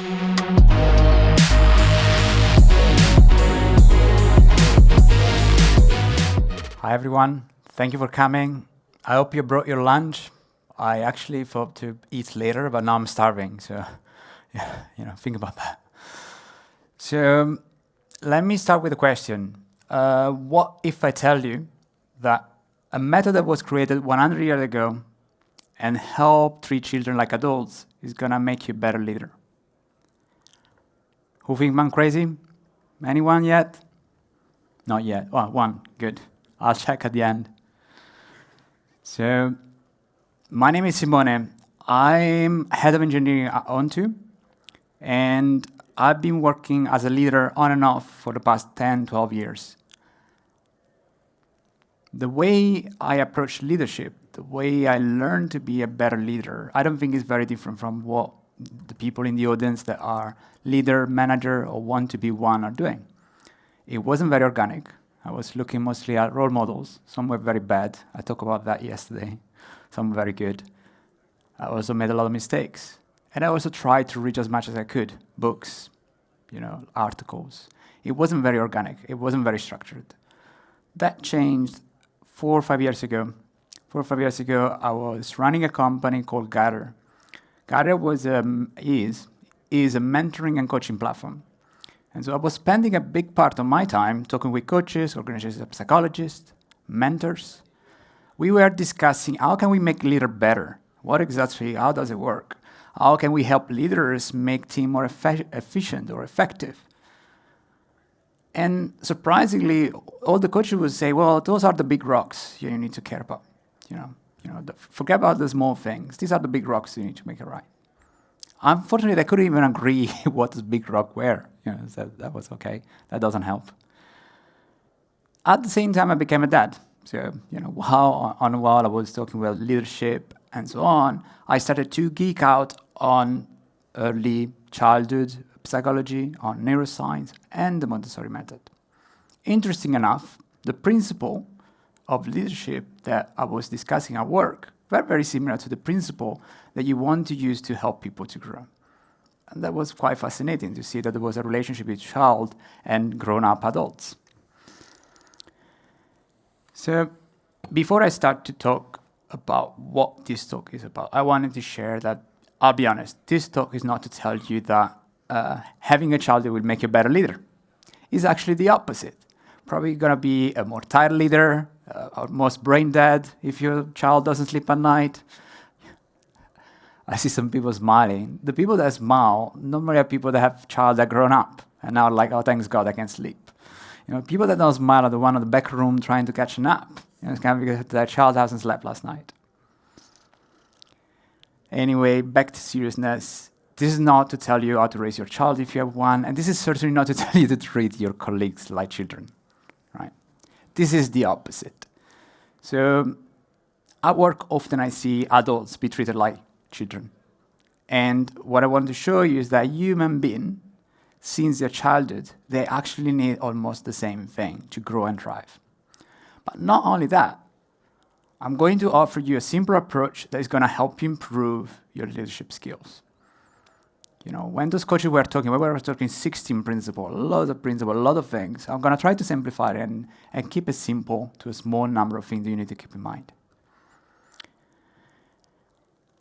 Hi everyone, thank you for coming. I hope you brought your lunch. I actually thought to eat later, but now I'm starving, so yeah, think about that. So let me start with a question. What if I tell you that a method that was created 100 years ago and helped treat children like adults is gonna make you a better leader? Who think I'm crazy? Anyone yet? Not yet. Oh, one, good. I'll check at the end. So, my name is Simone. I'm head of engineering at Onto, and I've been working as a leader on and off for the past 10, 12 years. The way I approach leadership, the way I learn to be a better leader, I don't think is very different from what the people in the audience that are leader, manager, or want to be one are doing. It wasn't very organic. I was looking mostly at role models. Some were very bad. I talked about that yesterday. Some were very good. I also made a lot of mistakes. And I also tried to reach as much as I could. Books, articles. It wasn't very organic. It wasn't very structured. That changed 4 or 5 years ago. 4 or 5 years ago, I was running a company called Gather. Gather is a mentoring and coaching platform. And so I was spending a big part of my time talking with coaches, organizational psychologists, mentors. We were discussing how can we make leader better? How does it work? How can we help leaders make team more efficient or effective? And surprisingly, all the coaches would say, well, those are the big rocks you need to care about. Forget about the small things. These are the big rocks you need to make it right. Unfortunately, they couldn't even agree what this big rock were. So that was okay. That doesn't help. At the same time, I became a dad. So, while I was talking about leadership and so on, I started to geek out on early childhood psychology, on neuroscience, and the Montessori method. Interesting enough, the principle of leadership that I was discussing at work were very similar to the principle that you want to use to help people to grow. And that was quite fascinating to see that there was a relationship with child and grown-up adults. So before I start to talk about what this talk is about, I wanted to share that, I'll be honest, this talk is not to tell you that having a child will make you a better leader. It's actually the opposite. Probably going to be a more tired leader, almost brain dead if your child doesn't sleep at night. I see some people smiling. The people that smile normally are people that have child that grown up and now are like, oh, thanks God, I can sleep. People that don't smile are the one in the back room trying to catch a nap. It's kind of because their child hasn't slept last night. Anyway, back to seriousness. This is not to tell you how to raise your child if you have one, and this is certainly not to tell you to treat your colleagues like children, right? This is the opposite. So at work, often I see adults be treated like children. And what I want to show you is that human beings, since their childhood, they actually need almost the same thing to grow and thrive. But not only that, I'm going to offer you a simple approach that is going to help you improve your leadership skills. When those coaches were talking, we were talking 16 principles, a lot of things. I'm going to try to simplify it and keep it simple to a small number of things that you need to keep in mind.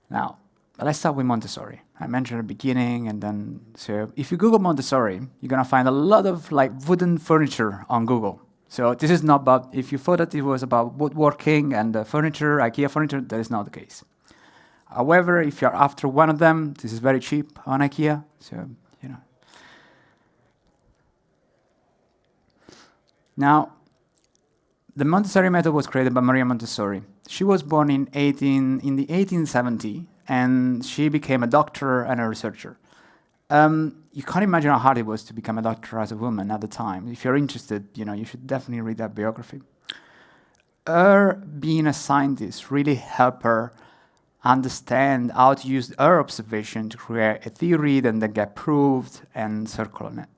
Now, let's start with Montessori. I mentioned at the beginning, so if you Google Montessori, you're going to find a lot of wooden furniture on Google. So this is not about, if you thought that it was about woodworking and furniture, IKEA furniture, that is not the case. However, if you're after one of them, this is very cheap on IKEA, so, Now, the Montessori method was created by Maria Montessori. She was born in the 1870, and she became a doctor and a researcher. You can't imagine how hard it was to become a doctor as a woman at the time. If you're interested, you should definitely read that biography. Her being a scientist really helped her understand how to use her observation to create a theory that then get proved and circle on it.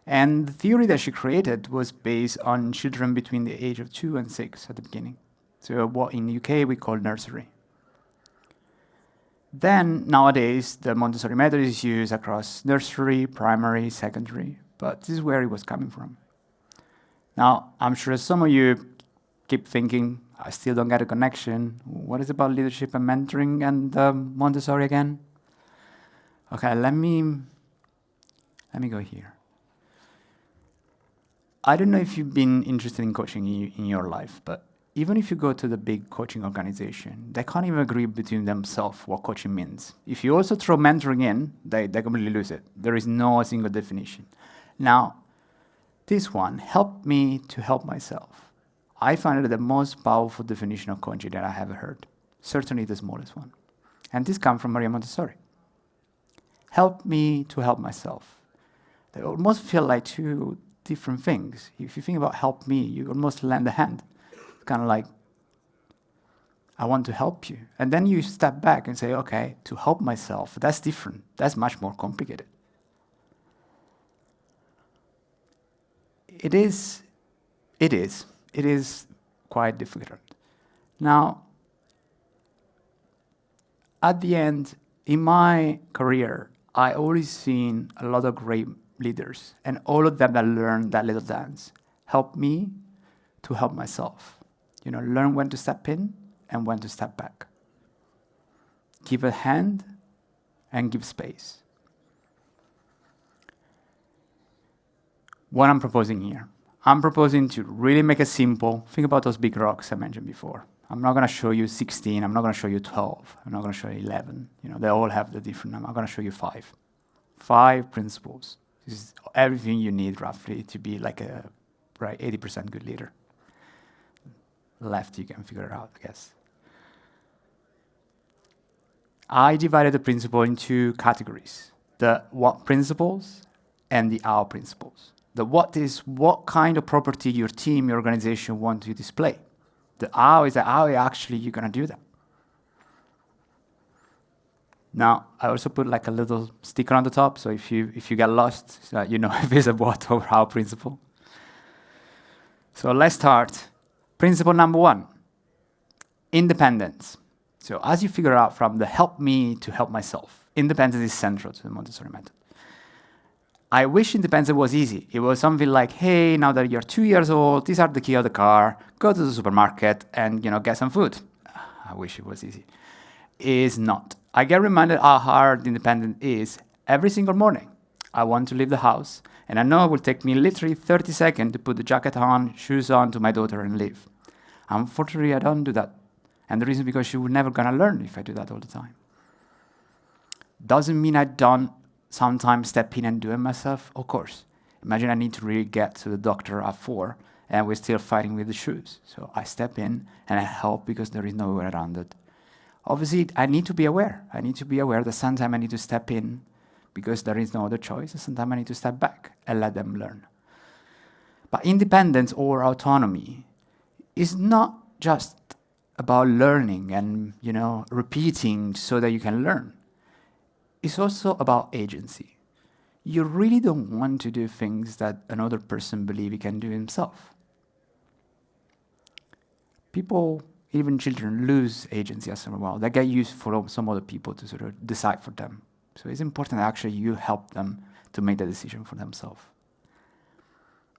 And the theory that she created was based on children between the age of 2 and 6 at the beginning. So what in the UK we call nursery. Then, nowadays, the Montessori method is used across nursery, primary, secondary, but this is where it was coming from. Now, I'm sure some of you keep thinking, I still don't get a connection. What is about leadership and mentoring and Montessori again? Okay, let me go here. I don't know if you've been interested in coaching in your life, but even if you go to the big coaching organization, they can't even agree between themselves what coaching means. If you also throw mentoring in, they completely lose it. There is no single definition. Now, this one, help me to help myself. I find it the most powerful definition of coaching that I have heard, certainly the smallest one. And this comes from Maria Montessori. Help me to help myself. They almost feel like two different things. If you think about help me, you almost lend a hand. It's kind of like, I want to help you. And then you step back and say, okay, to help myself, that's different. That's much more complicated. It is quite difficult. Now, at the end, in my career, I always seen a lot of great leaders, and all of them that learned that little dance. Help me to help myself. Learn when to step in and when to step back. Give a hand and give space. What I'm proposing here. I'm proposing to really make it simple. Think about those big rocks I mentioned before. I'm not going to show you 16. I'm not going to show you 12. I'm not going to show you 11. They all have the different number. I'm going to show you 5. 5 principles. This is everything you need, roughly, to be like a 80% good leader. Left, you can figure it out, I guess. I divided the principle into categories. The what principles and the how principles. The what is what kind of property your team, your organization want to display. The how is how actually you're going to do that. Now, I also put like a little sticker on the top, so if you get lost, you know if it's a what or how principle. So let's start. Principle number 1, independence. So as you figure out from the help me to help myself, independence is central to the Montessori method. I wish independence was easy. It was something like, hey, now that you're 2 years old, these are the key of the car, go to the supermarket and get some food. I wish it was easy. It's not. I get reminded how hard independence is every single morning. I want to leave the house, and I know it will take me literally 30 seconds to put the jacket on, shoes on to my daughter and leave. Unfortunately, I don't do that. And the reason is because she will never gonna learn if I do that all the time. Doesn't mean I don't sometimes step in and do it myself, of course. Imagine I need to really get to the doctor at 4 and we're still fighting with the shoes. So I step in and I help because there is no way around it. Obviously, I need to be aware. I need to be aware that sometimes I need to step in because there is no other choice, and sometimes I need to step back and let them learn. But independence or autonomy is not just about learning and, repeating so that you can learn. It's also about agency. You really don't want to do things that another person believes he can do himself. People, even children, lose agency after a while. They get used for some other people to sort of decide for them. So it's important that actually you help them to make the decision for themselves.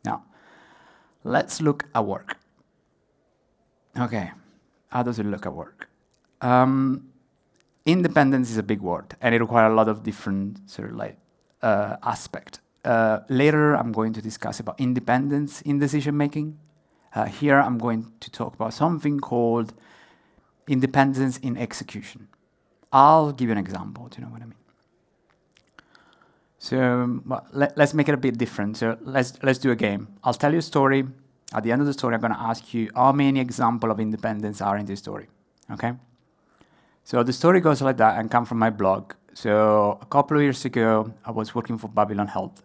Now, let's look at work. Okay, how does it look at work? Independence is a big word, and it requires a lot of different sort of aspects. Later, I'm going to discuss about independence in decision making. Here, I'm going to talk about something called independence in execution. I'll give you an example. Do you know what I mean? So let's make it a bit different. So let's do a game. I'll tell you a story. At the end of the story, I'm going to ask you how many examples of independence are in this story. Okay? So the story goes like that and comes from my blog. So a couple of years ago, I was working for Babylon Health.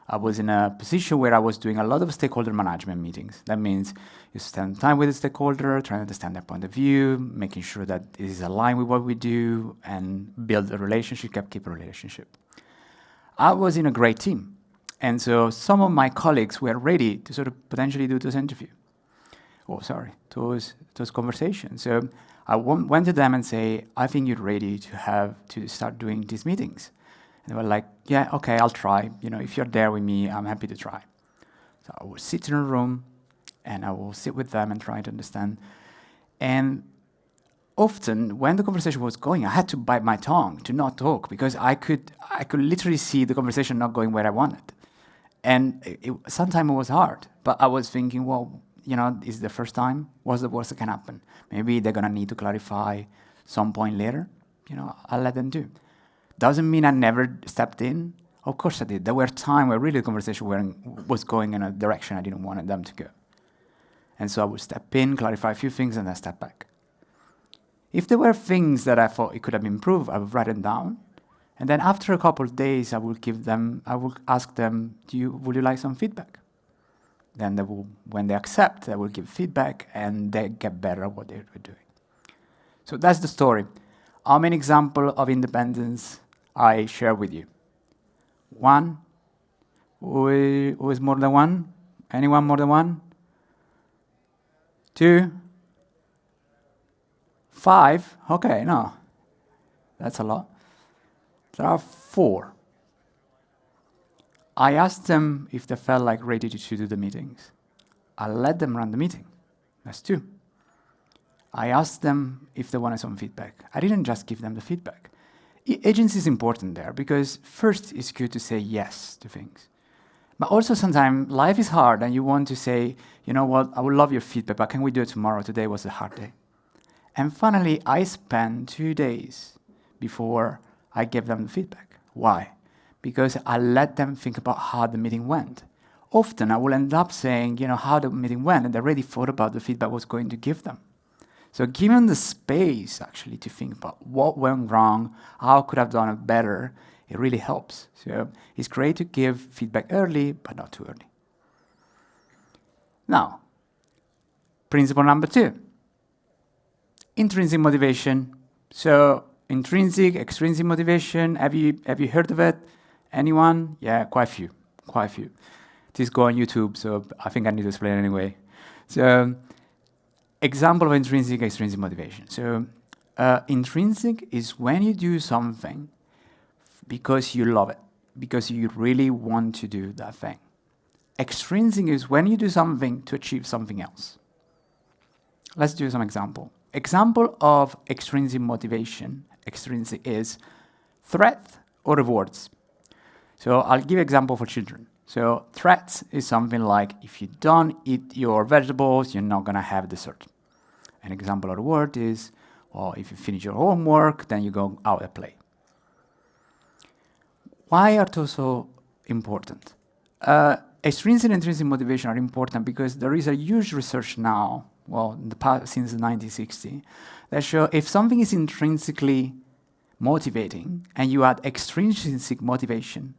I was in a position where I was doing a lot of stakeholder management meetings. That means you spend time with the stakeholder, trying to understand their point of view, making sure that it is aligned with what we do, and build a relationship, keep a relationship. I was in a great team. And so some of my colleagues were ready to sort of potentially do those conversations. So I went to them and say, I think you're ready to start doing these meetings. And they were like, yeah, okay, I'll try. If you're there with me, I'm happy to try. So I will sit in a room and I will sit with them and try to understand. And often when the conversation was going, I had to bite my tongue to not talk because I could literally see the conversation not going where I wanted. And sometimes it was hard, but I was thinking, well, this is the first time. What's the worst that can happen? Maybe they're gonna need to clarify some point later. I'll let them do. Doesn't mean I never stepped in. Of course I did. There were times where really the conversation was going in a direction I didn't want them to go. And so I would step in, clarify a few things, and then step back. If there were things that I thought it could have improved, I would write them down. And then after a couple of days, I would ask them, would you like some feedback? Then when they accept, they will give feedback and they get better at what they were doing. So that's the story. How many examples of independence I share with you? One? Who is more than one? Anyone more than one? Two? 5? Okay, no. That's a lot. There are 4. I asked them if they felt like ready to do the meetings. I let them run the meeting. That's 2. I asked them if they wanted some feedback. I didn't just give them the feedback. Agency is important there because first it's good to say yes to things. But also sometimes life is hard and you want to say, you know what, I would love your feedback, but can we do it tomorrow? Today was a hard day. And finally, I spent 2 days before I gave them the feedback. Why? Because I let them think about how the meeting went. Often I will end up saying, how the meeting went, and they already thought about the feedback I was going to give them. So give them the space, actually, to think about what went wrong, how could I have done it better. It really helps. So it's great to give feedback early, but not too early. Now, principle number 2. Intrinsic motivation. So intrinsic, extrinsic motivation, have you heard of it? Anyone? Yeah, quite a few. Just go on YouTube, so I think I need to explain it anyway. So example of intrinsic, extrinsic motivation. So intrinsic is when you do something because you love it, because you really want to do that thing. Extrinsic is when you do something to achieve something else. Let's do some example. Example of extrinsic motivation, extrinsic is threat or rewards. So I'll give example for children. So threats is something like if you don't eat your vegetables, you're not gonna have dessert. An example of reward is, well, if you finish your homework, then you go out and play. Why are those so important? Extrinsic and intrinsic motivation are important because there is a huge research now, in the past, since 1960, that show if something is intrinsically motivating and you add extrinsic motivation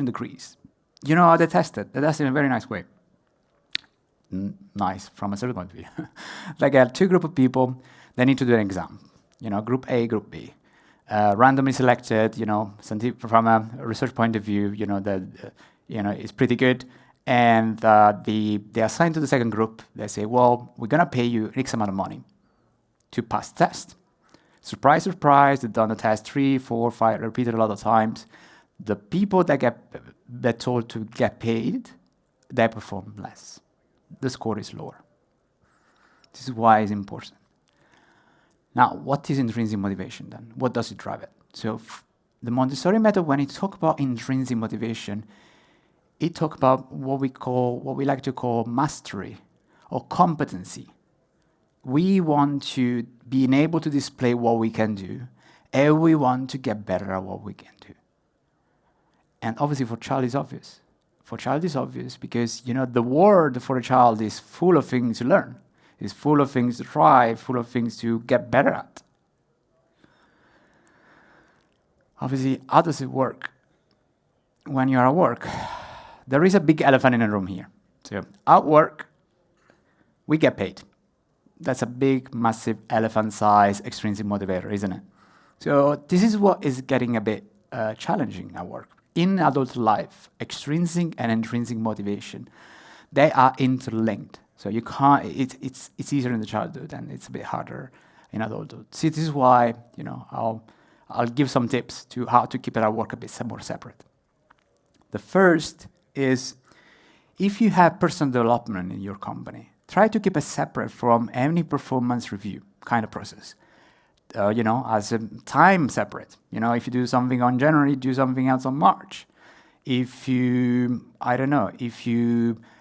decreases. You know how they test it? They test it in a very nice way. Nice from a certain point of view. Like I have 2 groups of people, they need to do an exam. Group A, group B. Randomly selected, from a research point of view, it's pretty good. And they assign to the second group. They say, well, we're going to pay you X amount of money to pass the test. Surprise, surprise, they've done the test 3, 4, 5, repeated a lot of times. The people that told to get paid, they perform less. The score is lower. This is why it's important. Now, what is intrinsic motivation then? What does it drive it? So the Montessori method, when it talks about intrinsic motivation, it talks about what we like to call mastery or competency. We want to be able to display what we can do, and we want to get better at what we can do. And obviously for child is obvious. For child is obvious because, the world for a child is full of things to learn. It's full of things to try, full of things to get better at. Obviously, how does it work? When you're at work, there is a big elephant in the room here. So at work, we get paid. That's a big, massive elephant-sized extrinsic motivator, isn't it? So this is what is getting a bit challenging at work. In adult life, extrinsic and intrinsic motivation, they are interlinked. So you can't. It's easier in the childhood, and it's a bit harder in adulthood. See, this is why, I'll give some tips to how to keep our work a bit more separate. The first is, if you have personal development in your company, try to keep it separate from any performance review kind of process. As a time separate. If you do something on January, do something else on March. If you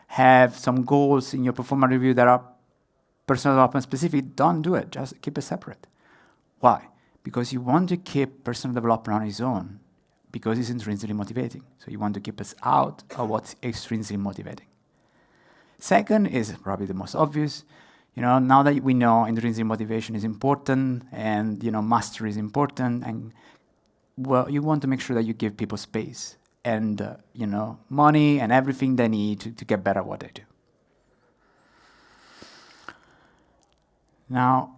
have some goals in your performance review that are personal development specific, don't do it. Just keep it separate. Why? Because you want to keep personal development on its own, because it's intrinsically motivating. So you want to keep us out of what's extrinsically motivating. Second is probably the most obvious. Now that we know intrinsic motivation is important and, mastery is important, and, you want to make sure that you give people space and, money and everything they need to get better at what they do. Now,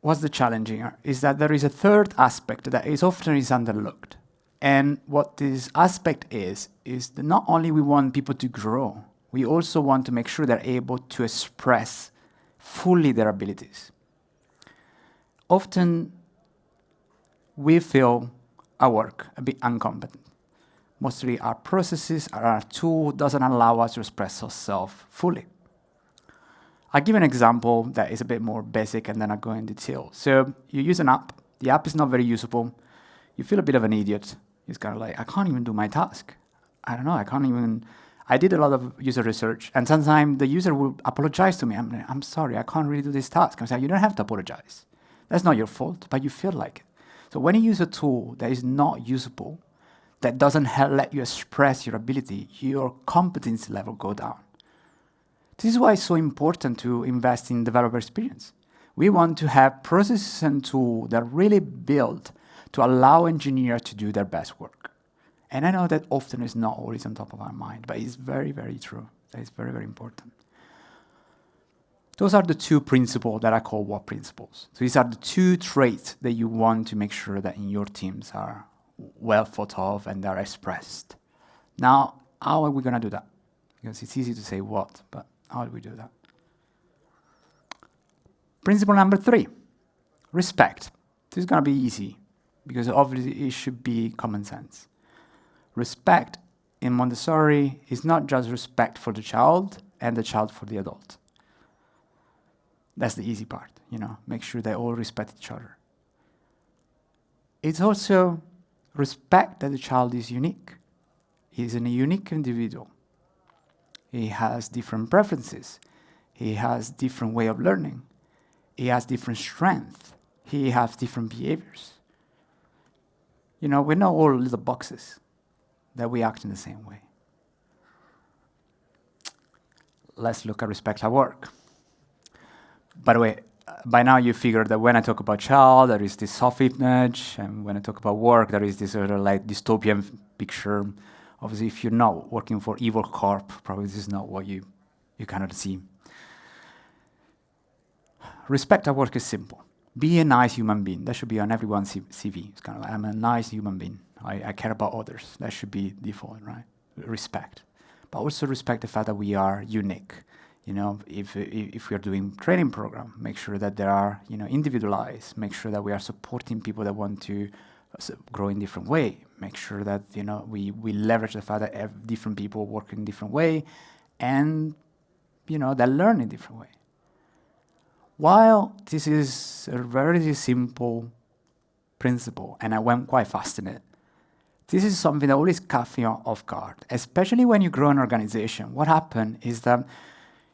what's the challenge here is that there is a third aspect that is often underlooked. And what this aspect is that not only we want people to grow, we also want to make sure they're able to express fully their abilities. Often, we feel our work a bit incompetent. Mostly our processes, our tool doesn't allow us to express ourselves fully. I'll give an example that is a bit more basic and then I'll go in detail. So you use an app, the app is not very usable, you feel a bit of an idiot. It's kind of like, I can't even do my task. I don't know, I did a lot of user research, and sometimes the user will apologize to me. I'm sorry, I can't really do this task. I'm saying, you don't have to apologize. That's not your fault, but you feel like it. So when you use a tool that is not usable, that doesn't let you express your ability, your competency level go down. This is why it's so important to invest in developer experience. We want to have processes and tools that are really built to allow engineers to do their best work. And I know that often is not always on top of our mind, but it's very, very true. That is very, very important. Those are the two principles that I call work principles. So these are the two traits that you want to make sure that in your teams are well thought of and are expressed. Now, how are we going to do that? Because it's easy to say what, but how do we do that? Principle number 3, respect. This is going to be easy, because obviously it should be common sense. Respect in Montessori is not just respect for the child and the child for the adult. That's the easy part, make sure they all respect each other. It's also respect that the child is unique. He's a unique individual. He has different preferences. He has different way of learning. He has different strength. He has different behaviors. We're not all little boxes that we act in the same way. Let's look at respect at work. By the way, by now you figured that when I talk about child, there is this soft image, and when I talk about work, there is this sort of like dystopian picture. Obviously, if you're not working for Evil Corp, probably this is not what you kind of see. Respect at work is simple. Be a nice human being. That should be on everyone's CV. It's kind of like, I'm a nice human being. I care about others. That should be default, right? Respect. But also respect the fact that we are unique. If we are doing training program, make sure that they are, individualized. Make sure that we are supporting people that want to grow in different way. Make sure that, we leverage the fact that different people work in different way, and, they learn in different way. While this is a very simple principle, and I went quite fast in it, this is something that always caught me off guard, especially when you grow an organization. What happened is that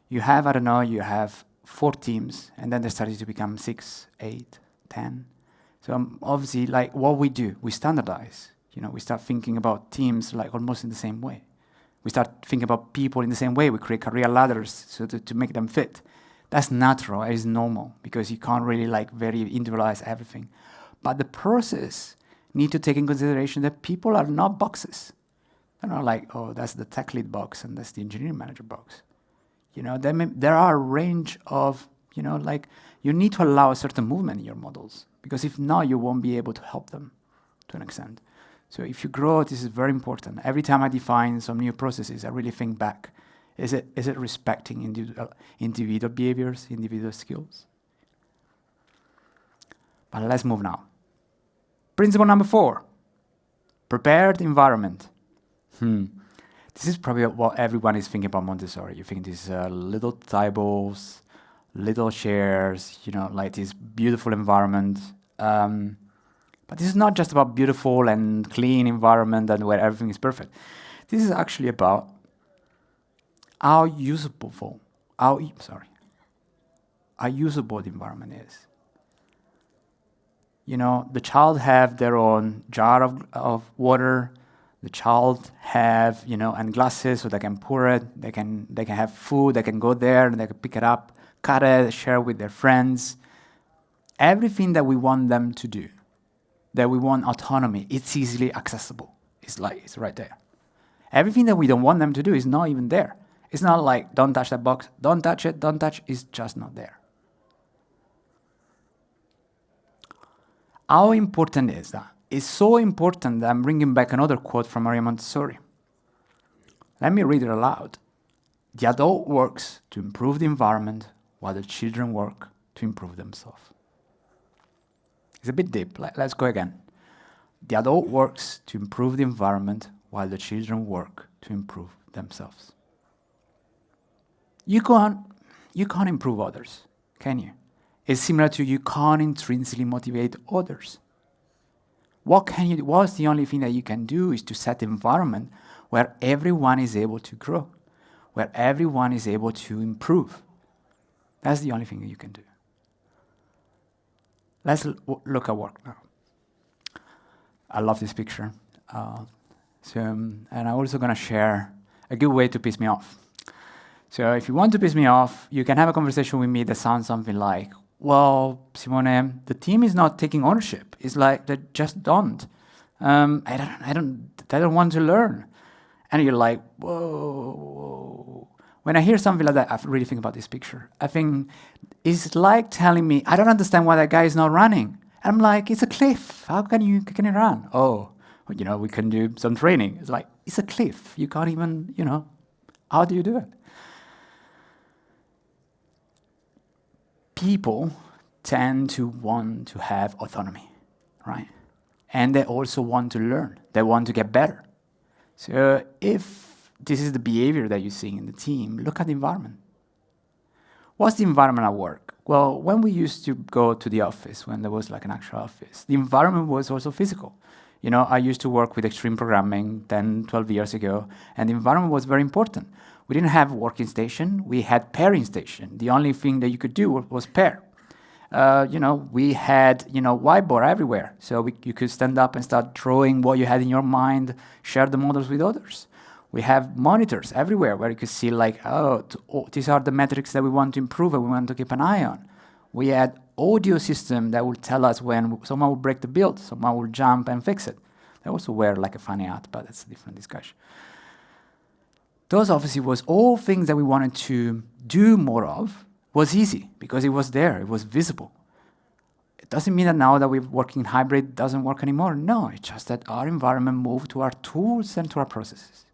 you have, you have 4 teams, and then they started to become 6, 8, 10. So obviously, like what we do, we standardize. We start thinking about teams like almost in the same way. We start thinking about people in the same way. We create career ladders so to make them fit. That's natural, it's normal, because you can't really very individualize everything. But the process need to take in consideration that people are not boxes. They're not like, oh, that's the tech lead box and that's the engineering manager box. There are a range of, you need to allow a certain movement in your models, because if not, you won't be able to help them to an extent. So if you grow, this is very important. Every time I define some new processes, I really think back. Is it respecting individual behaviors, individual skills? But let's move now. Principle number 4, prepared environment. This is probably what everyone is thinking about Montessori. You think these little tables, little chairs, like this beautiful environment. But this is not just about beautiful and clean environment and where everything is perfect. This is actually about how usable the environment is. The child have their own jar of water. The child have, and glasses so they can pour it. They can have food. They can go there and they can pick it up, cut it, share with their friends. Everything that we want them to do, that we want autonomy, it's easily accessible. It's right there. Everything that we don't want them to do is not even there. It's not like, don't touch that box, don't touch it, don't touch, it's just not there. How important is that? It's so important that I'm bringing back another quote from Maria Montessori. Let me read it aloud. The adult works to improve the environment while the children work to improve themselves. It's a bit deep. Let's go again. The adult works to improve the environment while the children work to improve themselves. You can't improve others, can you? It's similar to you can't intrinsically motivate others. What's the only thing that you can do is to set an environment where everyone is able to grow, where everyone is able to improve. That's the only thing that you can do. Let's look at work now. I love this picture. And I'm also going to share a good way to piss me off. So if you want to piss me off, you can have a conversation with me that sounds something like, well, Simone, the team is not taking ownership. It's like they just don't. They don't want to learn. And you're like, whoa. When I hear something like that, I really think about this picture. I think it's like telling me, I don't understand why that guy is not running. And I'm like, it's a cliff. How can you run? Oh, we can do some training. It's like, it's a cliff. You can't even, how do you do it? People tend to want to have autonomy, right? And they also want to learn. They want to get better. So if this is the behavior that you're seeing in the team, look at the environment. What's the environment at work? Well, when we used to go to the office, when there was like an actual office, the environment was also physical. I used to work with extreme programming 10, 12 years ago, and the environment was very important. We didn't have working station, we had pairing station. The only thing that you could do was pair. We had, whiteboard everywhere. So you could stand up and start drawing what you had in your mind, share the models with others. We have monitors everywhere where you could see these are the metrics that we want to improve and we want to keep an eye on. We had audio system that would tell us when someone would break the build, someone would jump and fix it. They also wear like a funny hat, but that's a different discussion. Those obviously was all things that we wanted to do more of. Was easy because it was there, it was visible. It doesn't mean that now that we're working hybrid doesn't work anymore. No, it's just that our environment moved to our tools and to our processes.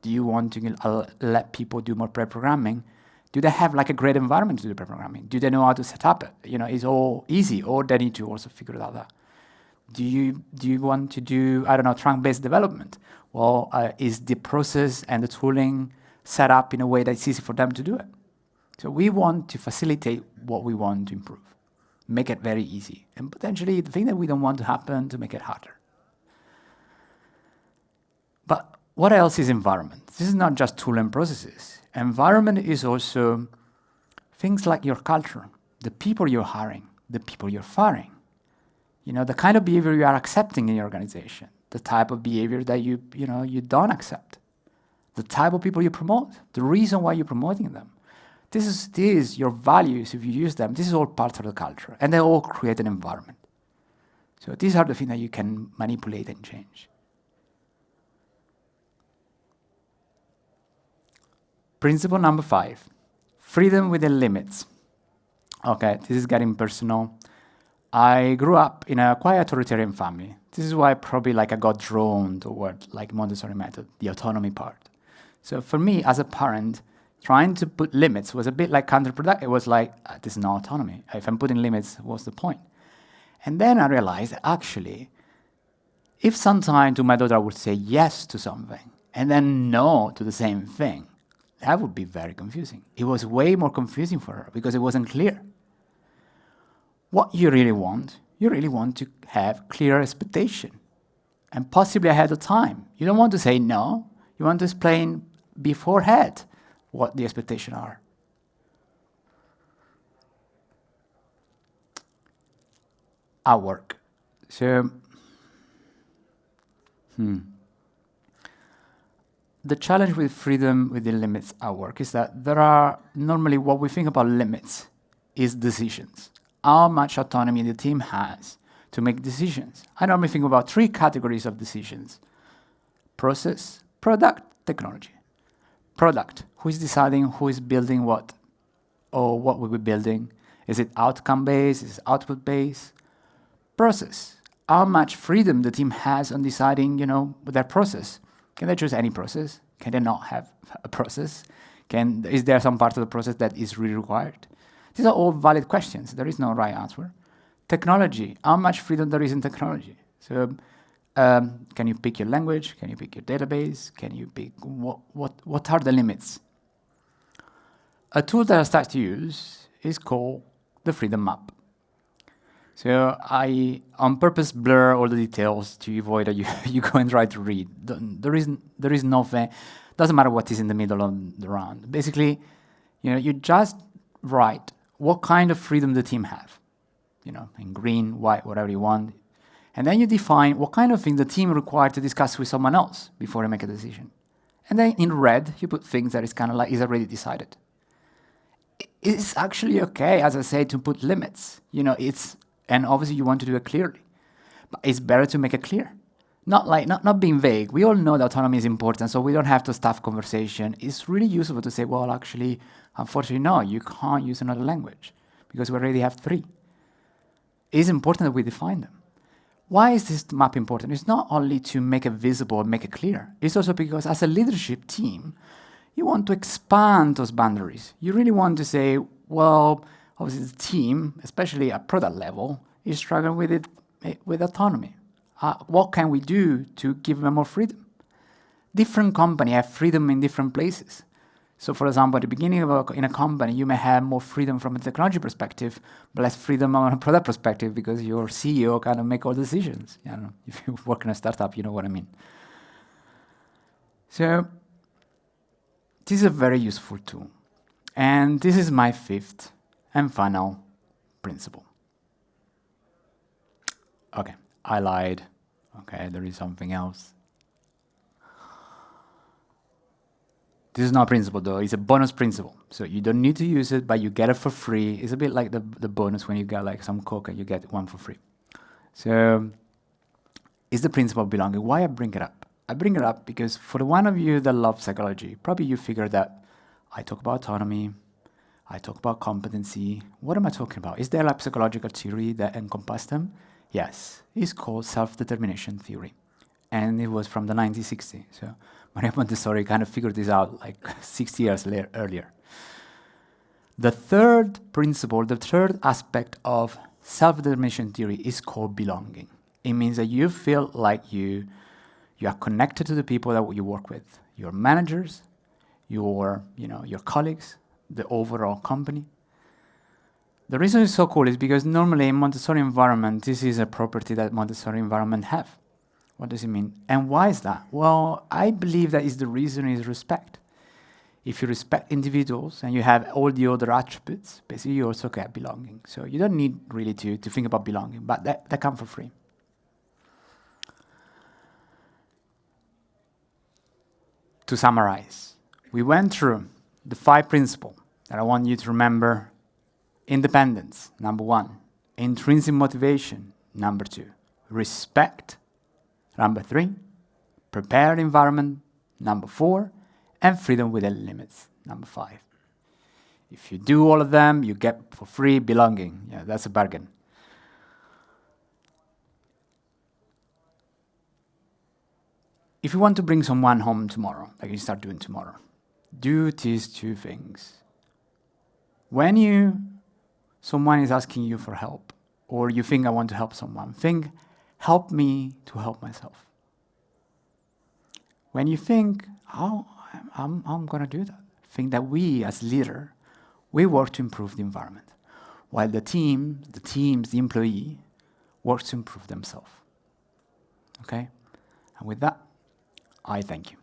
Do you want to let people do more pre-programming? Do they have like a great environment to do pre-programming? Do they know how to set up it? It's all easy, or they need to also figure it out. Do you want to do, trunk-based development? Well, is the process and the tooling set up in a way that it's easy for them to do it? So we want to facilitate what we want to improve, make it very easy, and potentially the thing that we don't want to happen to make it harder. But what else is environment? This is not just tool and processes. Environment is also things like your culture, the people you're hiring, the people you're firing, the kind of behavior you are accepting in your organization, the type of behavior that you don't accept, the type of people you promote, the reason why you're promoting them. This is your values, if you use them, this is all part of the culture, and they all create an environment. So these are the things that you can manipulate and change. Principle number 5, freedom within limits. Okay, this is getting personal. I grew up in a quite authoritarian family. This is why probably I got drawn toward Montessori method, the autonomy part. So for me, as a parent, Trying to put limits was a bit like counterproductive. It was like, this is not autonomy. If I'm putting limits, what's the point? And then I realized that actually, if sometime to my daughter I would say yes to something and then no to the same thing, that would be very confusing. It was way more confusing for her because it wasn't clear. What you really want to have clear expectation and possibly ahead of time. You don't want to say no. You want to explain beforehand what the expectations are. At work. So, the challenge with freedom within limits at work is that there are normally what we think about limits is decisions. How much autonomy the team has to make decisions. I normally think about 3 categories of decisions: process, product, technology. Product, who is deciding who is building what or what we'll be building? Is it outcome-based? Is it output-based? Process, how much freedom the team has on deciding, with their process. Can they choose any process? Can they not have a process? Is there some part of the process that is really required? These are all valid questions. There is no right answer. Technology, how much freedom there is in technology? So, can you pick your language? Can you pick your database? Can you pick what are the limits? A tool that I start to use is called the Freedom Map. So I, on purpose, blur all the details to avoid that you go and try to read. There is nothing. Doesn't matter what is in the middle of the round. Basically, you just write what kind of freedom the team have. In green, white, whatever you want, and then you define what kind of thing the team required to discuss with someone else before you make a decision. And then in red, you put things that is kind of like is already decided. It's actually okay, as I say, to put limits. And obviously you want to do it clearly, but it's better to make it clear. Not being vague. We all know that autonomy is important, so we don't have to stuff conversation. It's really useful to say, well, actually, unfortunately, no, you can't use another language because we already have 3. It's important that we define them. Why is this map important? It's not only to make it visible and make it clear. It's also because as a leadership team, you want to expand those boundaries. You really want to say, well, obviously the team, especially at product level, is struggling with autonomy. What can we do to give them more freedom? Different companies have freedom in different places. So for example, at the beginning in a company, you may have more freedom from a technology perspective, but less freedom on a product perspective because your CEO kind of make all decisions. I don't know, if you work in a startup, you know what I mean. So this is a very useful tool. And this is my 5th and final principle. Okay, I lied. Okay, there is something else. This is not a principle though, it's a bonus principle. So you don't need to use it, but you get it for free. It's a bit like the bonus when you get like some Coke and you get one for free. So it's the principle of belonging. Why I bring it up? I bring it up because for the one of you that love psychology, probably you figure that I talk about autonomy, I talk about competency. What am I talking about? Is there a psychological theory that encompasses them? Yes, it's called self-determination theory. And it was from the 1960s. So Maria Montessori kind of figured this out like 60 years earlier. The third principle, the third aspect of self-determination theory is called belonging. It means that you feel like you are connected to the people that you work with, your managers, your colleagues, the overall company. The reason it's so cool is because normally in Montessori environment, this is a property that Montessori environment have. What does it mean? And why is that? Well, I believe that is the reason is respect. If you respect individuals and you have all the other attributes, basically you also get belonging. So you don't need really to think about belonging, but that comes for free. To summarize, we went through the 5 principles that I want you to remember. Independence, number 1. Intrinsic motivation, number 2. Respect, number 3. Prepared environment, number 4. And freedom within limits, number 5. If you do all of them, you get for free belonging. Yeah, that's a bargain. If you want to bring someone home tomorrow, like you start doing tomorrow, do these two things. When someone is asking you for help, or you think I want to help someone, think, help me to help myself. When you think, oh, I'm going to do that, think that we as leader, we work to improve the environment, while the teams, the employee, work to improve themselves. Okay? And with that, I thank you.